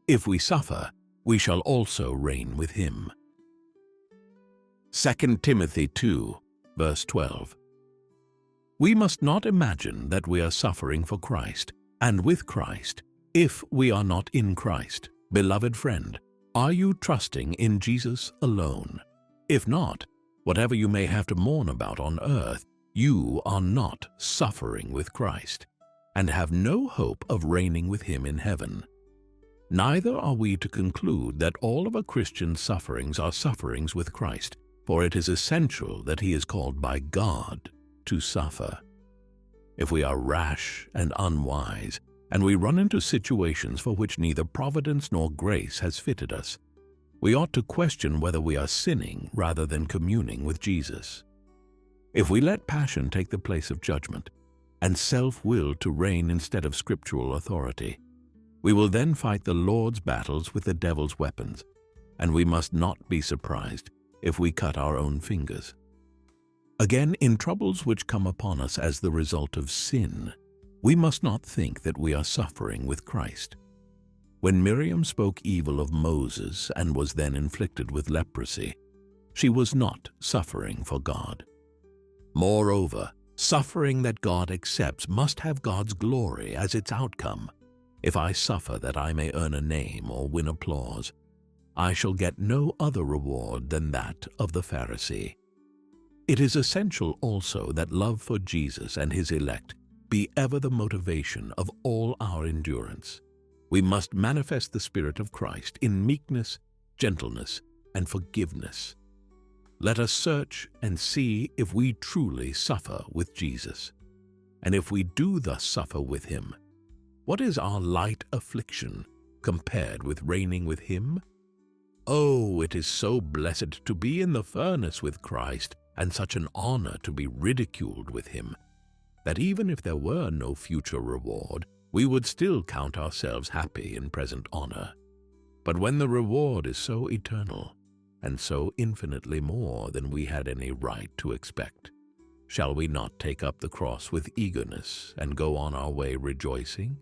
If we suffer, we shall also reign with him. 2 Timothy 2, verse 12. We must not imagine that we are suffering for Christ and with Christ if we are not in Christ. Beloved friend, are you trusting in Jesus alone? If not, whatever you may have to mourn about on earth, you are not suffering with Christ and have no hope of reigning with him in heaven. Neither are we to conclude that all of a Christian's sufferings are sufferings with Christ, for it is essential that he is called by God to suffer. If we are rash and unwise, and we run into situations for which neither providence nor grace has fitted us, we ought to question whether we are sinning rather than communing with Jesus. If we let passion take the place of judgment, and self-will to reign instead of scriptural authority, we will then fight the Lord's battles with the devil's weapons, and we must not be surprised if we cut our own fingers. Again, in troubles which come upon us as the result of sin, we must not think that we are suffering with Christ. When Miriam spoke evil of Moses and was then inflicted with leprosy, she was not suffering for God. Moreover, suffering that God accepts must have God's glory as its outcome. If I suffer that I may earn a name or win applause, I shall get no other reward than that of the Pharisee. It is essential also that love for Jesus and his elect be ever the motivation of all our endurance. We must manifest the Spirit of Christ in meekness, gentleness, and forgiveness. Let us search and see if we truly suffer with Jesus. And if we do thus suffer with him, what is our light affliction compared with reigning with him? Oh, it is so blessed to be in the furnace with Christ, and such an honor to be ridiculed with him, that even if there were no future reward, we would still count ourselves happy in present honor. But when the reward is so eternal, and so infinitely more than we had any right to expect, shall we not take up the cross with eagerness and go on our way rejoicing?